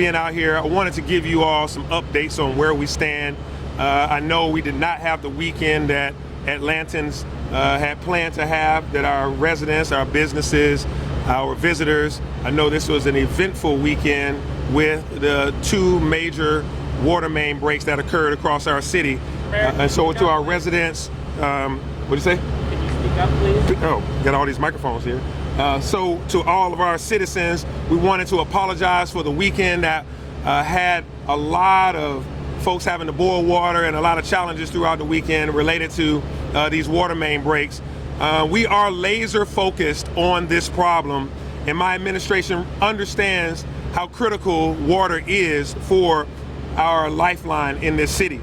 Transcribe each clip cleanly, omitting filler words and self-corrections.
being out here. I wanted to give you all some updates on where we stand. I know we did not have the weekend that Atlantans had planned to have, that our residents, our businesses, our visitors. I know this was an eventful weekend with the 2 major water main breaks that occurred across our city. And so to our residents, what do you say? Can you speak up, please? Oh, got all these microphones here. So to all of our citizens, we wanted to apologize for the weekend that had a lot of folks having to boil water and a lot of challenges throughout the weekend related to these water main breaks. We are laser focused on this problem, and my administration understands how critical water is for our lifeline in this city.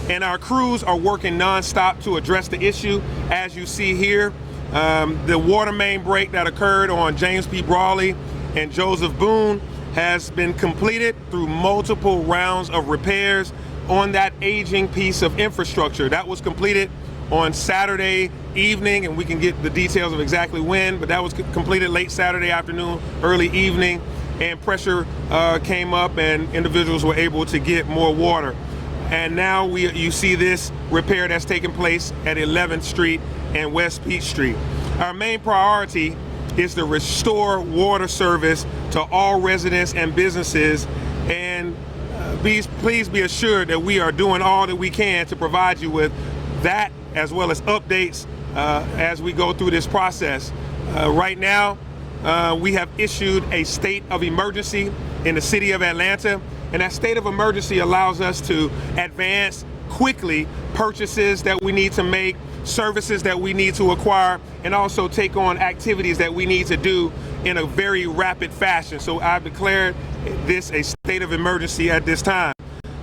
And our crews are working nonstop to address the issue. As you see here, the water main break that occurred on James P. Brawley and Joseph Boone has been completed through multiple rounds of repairs on that aging piece of infrastructure. That was completed on Saturday evening, and we can get the details of exactly when, but that was completed late Saturday afternoon, early evening, and pressure came up and individuals were able to get more water. And now you see this repair that's taking place at 11th Street and West Peach Street. Our main priority is to restore water service to all residents and businesses, and please be assured that we are doing all that we can to provide you with that as well as updates as we go through this process. Right now, we have issued a state of emergency in the city of Atlanta, and that state of emergency allows us to advance quickly purchases that we need to make, services that we need to acquire, and also take on activities that we need to do in a very rapid fashion. So I've declared this a state of emergency at this time.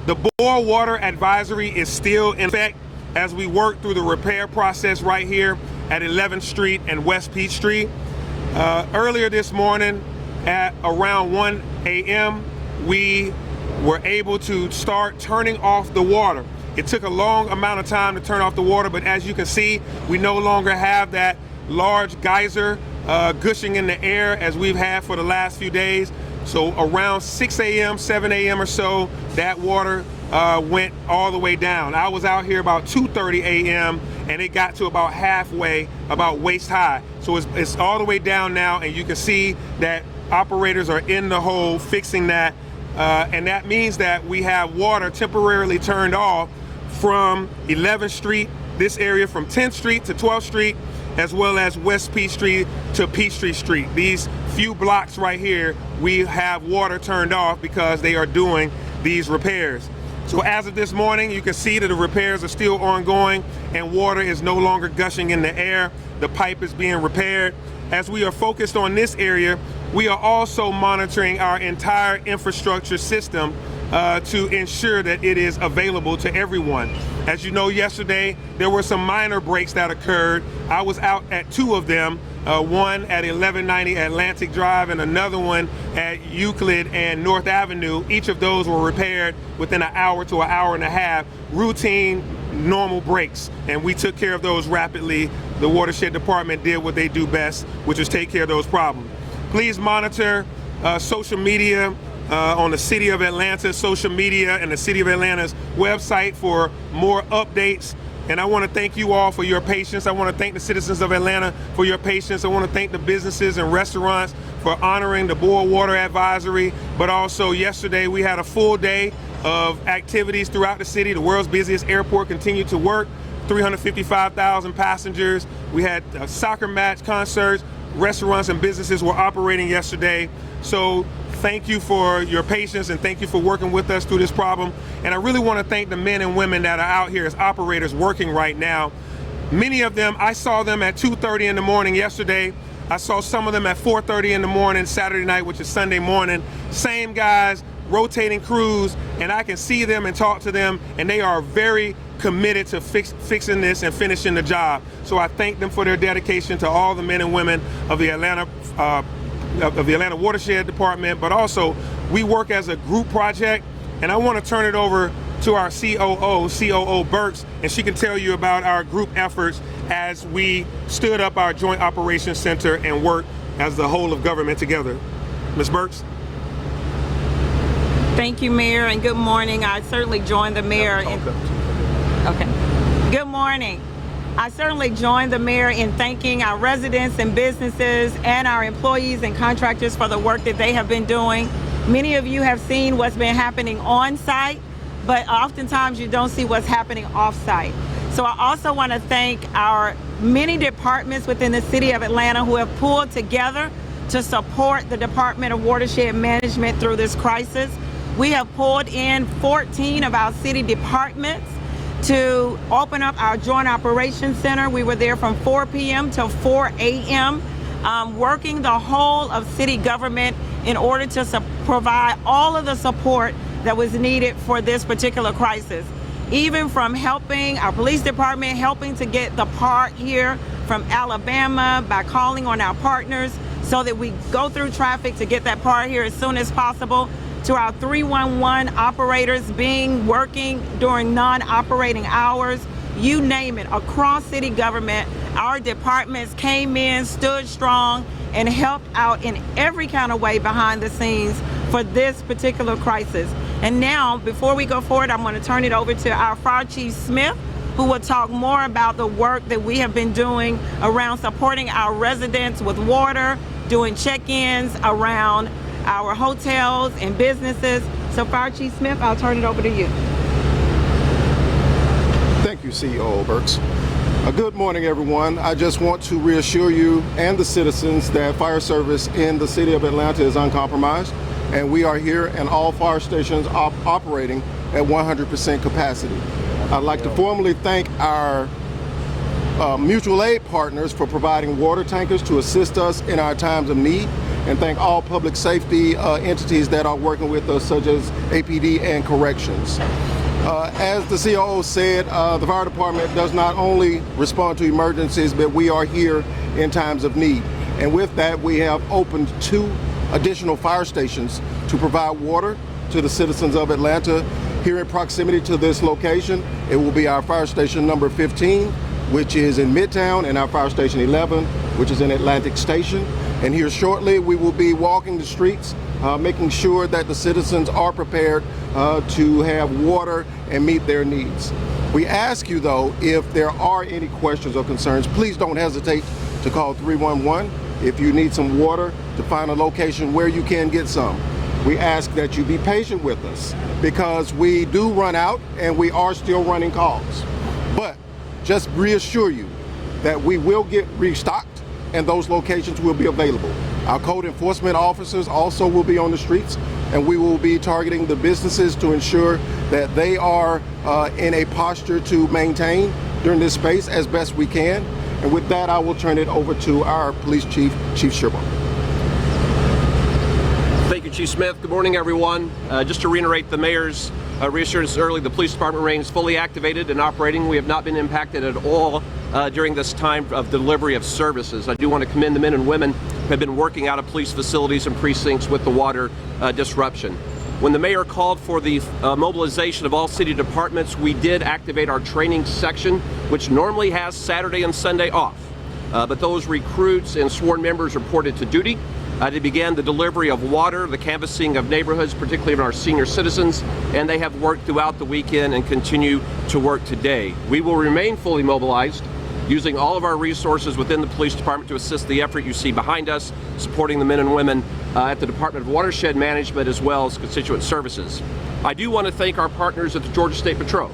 The boil water advisory is still in effect as we work through the repair process right here at 11th Street and West Peach Street. Earlier this morning at around 1 a.m., we were able to start turning off the water. It took a long amount of time to turn off the water, but as you can see, we no longer have that large geyser gushing in the air as we've had for the last few days. So around 6 a.m., 7 a.m. or so, that water went all the way down. I was out here about 2:30 a.m. and it got to about halfway, about waist high. So it's all the way down now, and you can see that operators are in the hole fixing that. And that means that we have water temporarily turned off from 11th Street, this area from 10th Street to 12th Street, as well as West Peach Street to Peachtree Street. These few blocks right here, we have water turned off because they are doing these repairs. So as of this morning, you can see that the repairs are still ongoing and water is no longer gushing in the air. The pipe is being repaired. As we are focused on this area, we are also monitoring our entire infrastructure system to ensure that it is available to everyone. As you know, yesterday, there were some minor breaks that occurred. I was out at 2 of them, one at 1190 Atlantic Drive and another one at Euclid and North Avenue. Each of those were repaired within an hour to an hour and a half, routine, normal breaks, and we took care of those rapidly. The watershed department did what they do best, which is take care of those problems. Please monitor social media on the City of Atlanta's social media and the City of Atlanta's website for more updates. And I want to thank you all for your patience. I want to thank the citizens of Atlanta for your patience. I want to thank the businesses and restaurants for honoring the boil water advisory. But also yesterday we had a full day of activities throughout the city. The world's busiest airport continued to work. 355,000 passengers. We had a soccer match, concerts, restaurants and businesses were operating yesterday. So thank you for your patience and thank you for working with us through this problem. And I really want to thank the men and women that are out here as operators working right now. Many of them, I saw them at 2:30 in the morning yesterday. I saw some of them at 4:30 in the morning Saturday night, which is Sunday morning. Same guys, rotating crews, and I can see them and talk to them, and they are very committed to fixing this and finishing the job. So I thank them for their dedication to all the men and women of the Atlanta Watershed Department, but also we work as a group project, and I want to turn it over to our COO Burks, and she can tell you about our group efforts as we stood up our Joint Operations Center and work as the whole of government together. Ms. Burks? Thank you, Mayor, and good morning. I certainly joined the mayor in... Okay. Good morning. I certainly joined the mayor in thanking our residents and businesses and our employees and contractors for the work that they have been doing. Many of you have seen what's been happening on site, but oftentimes you don't see what's happening off site. So I also want to thank our many departments within the city of Atlanta who have pulled together to support the Department of Watershed Management through this crisis. We have pulled in 14 of our city departments to open up our Joint Operations Center. We were there from 4 p.m. till 4 a.m. Working the whole of city government in order to provide all of the support that was needed for this particular crisis. Even from helping our police department, helping to get the part here from Alabama by calling on our partners so that we go through traffic to get that part here as soon as possible, to our 311 operators working during non-operating hours, you name it, across city government, our departments came in, stood strong, and helped out in every kind of way behind the scenes for this particular crisis. And now, before we go forward, I'm going to turn it over to our Fire Chief Smith, who will talk more about the work that we have been doing around supporting our residents with water, doing check-ins around our hotels and businesses. So Fire Chief Smith, I'll turn it over to you. Thank you, CEO Burks. Good morning, everyone. I just want to reassure you and the citizens that fire service in the city of Atlanta is uncompromised, and we are here and all fire stations operating at 100% capacity. I'd like to formally thank our mutual aid partners for providing water tankers to assist us in our times of need, and thank all public safety entities that are working with us, such as APD and corrections. As the COO said, the fire department does not only respond to emergencies, but we are here in times of need. And with that, we have opened 2 additional fire stations to provide water to the citizens of Atlanta. Here in proximity to this location, it will be our fire station number 15, which is in Midtown, and our fire station 11, which is in Atlantic Station. And here shortly, we will be walking the streets, making sure that the citizens are prepared to have water and meet their needs. We ask you, though, if there are any questions or concerns, please don't hesitate to call 311 if you need some water, to find a location where you can get some. We ask that you be patient with us because we do run out and we are still running calls. But just reassure you that we will get restocked and those locations will be available. Our code enforcement officers also will be on the streets, and we will be targeting the businesses to ensure that they are in a posture to maintain during this space as best we can. And with that, I will turn it over to our police chief, Chief Sherburne. Thank you, Chief Smith. Good morning, everyone. Just to reiterate the mayor's reassurance early, the police department remains fully activated and operating. We have not been impacted at all during this time of delivery of services. I do want to commend the men and women who have been working out of police facilities and precincts with the water disruption. When the mayor called for the mobilization of all city departments, we did activate our training section, which normally has Saturday and Sunday off. But those recruits and sworn members reported to duty. They began the delivery of water, the canvassing of neighborhoods, particularly of our senior citizens, and they have worked throughout the weekend and continue to work today. We will remain fully mobilized, using all of our resources within the police department to assist the effort you see behind us, supporting the men and women at the Department of Watershed Management as well as constituent services. I do want to thank our partners at the Georgia State Patrol.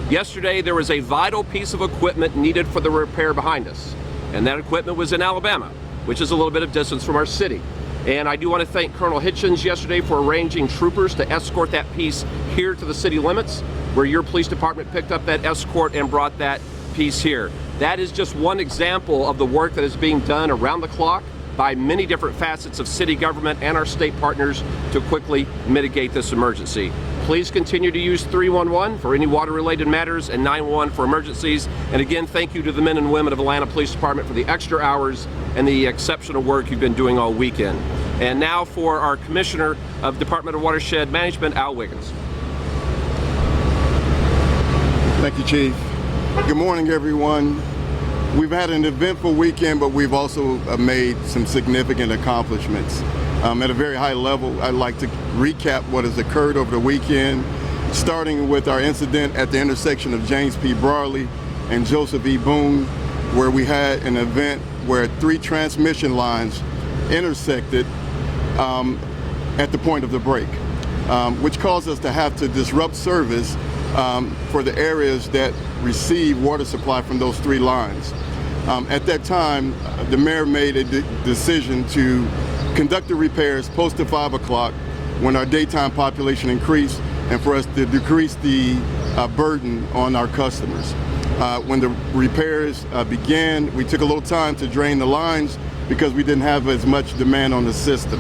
Yesterday, there was a vital piece of equipment needed for the repair behind us, and that equipment was in Alabama, which is a little bit of distance from our city. And I do want to thank Colonel Hitchens yesterday for arranging troopers to escort that piece here to the city limits, where your police department picked up that escort and brought that piece here. That is just one example of the work that is being done around the clock by many different facets of city government and our state partners to quickly mitigate this emergency. Please continue to use 311 for any water-related matters and 911 for emergencies. And again, thank you to the men and women of Atlanta Police Department for the extra hours and the exceptional work you've been doing all weekend. And now for our Commissioner of Department of Watershed Management, Al Wiggins. Thank you, Chief. Good morning, everyone. We've had an eventful weekend, but we've also made some significant accomplishments. At a very high level, I'd like to recap what has occurred over the weekend, starting with our incident at the intersection of James P. Brawley and Joseph E. Boone, where we had an event where 3 transmission lines intersected at the point of the break, which caused us to have to disrupt service for the areas that receive water supply from those 3 lines. At that time, the mayor made a decision to conduct the repairs post to 5 o'clock when our daytime population increased, and for us to decrease the burden on our customers. When the repairs began, we took a little time to drain the lines because we didn't have as much demand on the system.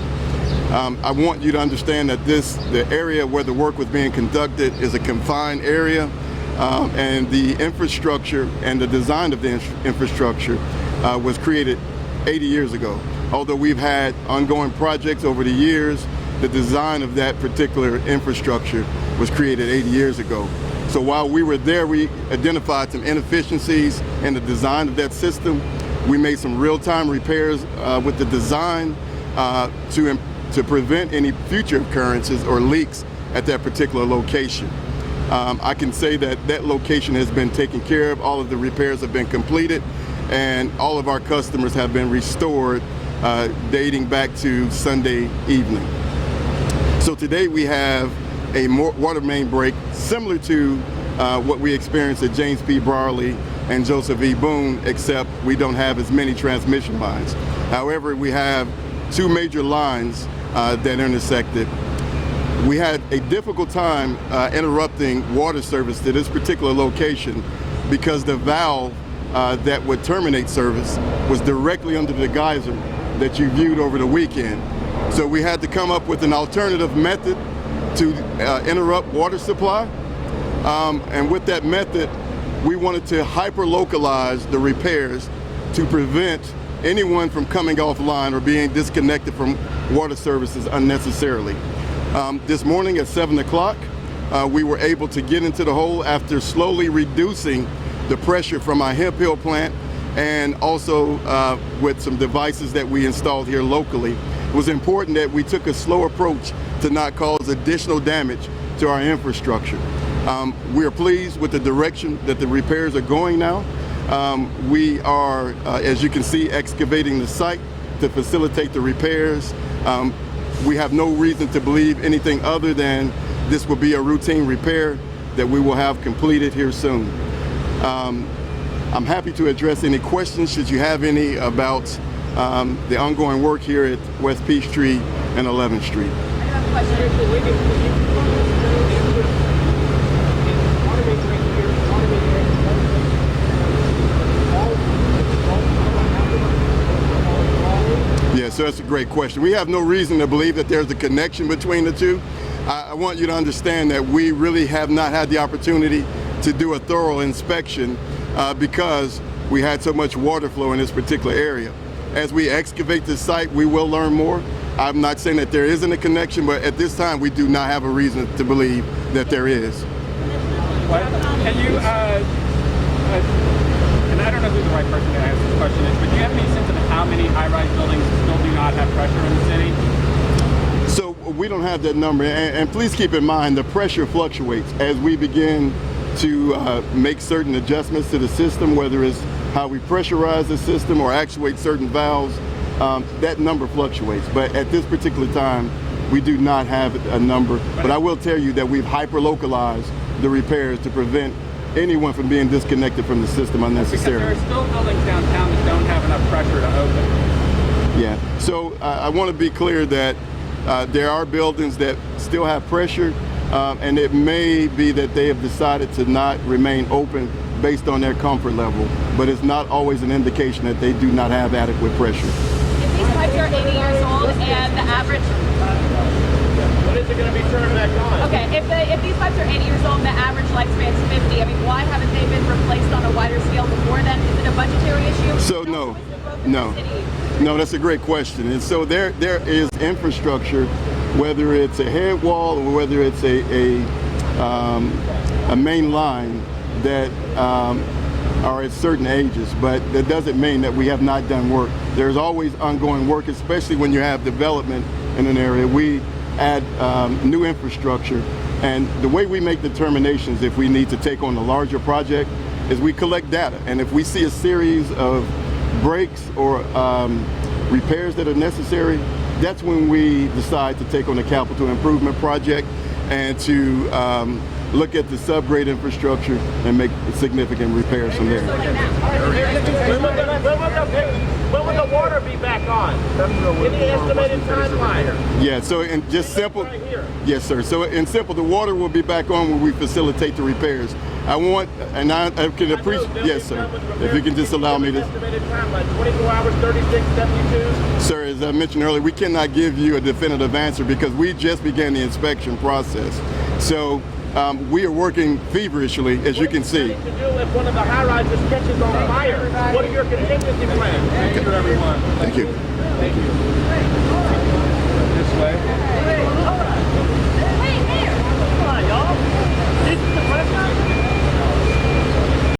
I want you to understand that the area where the work was being conducted is a confined area, and the infrastructure and the design of the infrastructure was created 80 years ago. Although we've had ongoing projects over the years, the design of that particular infrastructure was created 80 years ago. So while we were there, we identified some inefficiencies in the design of that system. We made some real-time repairs with the design to prevent any future occurrences or leaks at that particular location. I can say that that location has been taken care of. All of the repairs have been completed, and all of our customers have been restored dating back to Sunday evening. So today we have a water main break similar to what we experienced at James P. Brawley and Joseph E. Boone, except we don't have as many transmission lines. However, we have 2 major lines that intersected. We had a difficult time interrupting water service to this particular location because the valve that would terminate service was directly under the geyser that you viewed over the weekend. So we had to come up with an alternative method to interrupt water supply. And with that method, we wanted to hyper-localize the repairs to prevent anyone from coming offline or being disconnected from water services unnecessarily. This morning at 7 o'clock, we were able to get into the hole after slowly reducing the pressure from our Hemp Hill plant, and also with some devices that we installed here locally. It was important that we took a slow approach to not cause additional damage to our infrastructure. We are pleased with the direction that the repairs are going now. We are, as you can see, excavating the site to facilitate the repairs. We have no reason to believe anything other than this will be a routine repair that we will have completed here soon. I'm happy to address any questions, should you have any, about the ongoing work here at West Peachtree and 11th Street. I have a question. Yeah, so that's a great question. We have no reason to believe that there's a connection between the two. I want you to understand that we really have not had the opportunity to do a thorough inspection because we had so much water flow in this particular area. As we excavate the site, we will learn more. I'm not saying that there isn't a connection, but at this time we do not have a reason to believe that there is. Can you, and I don't know who the right person to ask this question is, but do you have any sense of how many high-rise buildings still do not have pressure in the city? So we don't have that number, and please keep in mind the pressure fluctuates as we begin to make certain adjustments to the system, whether it's how we pressurize the system or actuate certain valves. That number fluctuates, but at this particular time we do not have a number. But I will tell you that we've hyper-localized the repairs to prevent anyone from being disconnected from the system unnecessarily. Because there are still buildings downtown that don't have enough pressure to open. Yeah, so I want to be clear that there are buildings that still have pressure, and it may be that they have decided to not remain open based on their comfort level, but it's not always an indication that they do not have adequate pressure. If these pipes are 80 years old and the average... When is it going to be turned back on? Okay, if these pipes are 80 years old and the average lifespan is 50, I mean, why haven't they been replaced on a wider scale before then? Is it a budgetary issue? So no, that's a great question. And so there is infrastructure, whether it's a head wall or whether it's a main line that are at certain ages, but that doesn't mean that we have not done work. There's always ongoing work, especially when you have development in an area. We add new infrastructure, and the way we make determinations if we need to take on a larger project is we collect data, and if we see a series of breaks or repairs that are necessary, that's when we decide to take on a capital improvement project and to look at the subgrade infrastructure and make significant repairs from there. When will the water be back on? Any estimated timeline? Yeah, so in just simple, yes sir, so in simple, the water will be back on when we facilitate the repairs. I want, and I can appreciate, yes sir, if you can just allow me to. Estimated timeline, 24 hours, 36, 72? Sir, as I mentioned earlier, we cannot give you a definitive answer because we just began the inspection process. So we are working feverishly, as you can see. What are you planning to do if one of the high-rises catches on fire? What are your contingency plans? Thank you, everyone. Thank you. Thank you.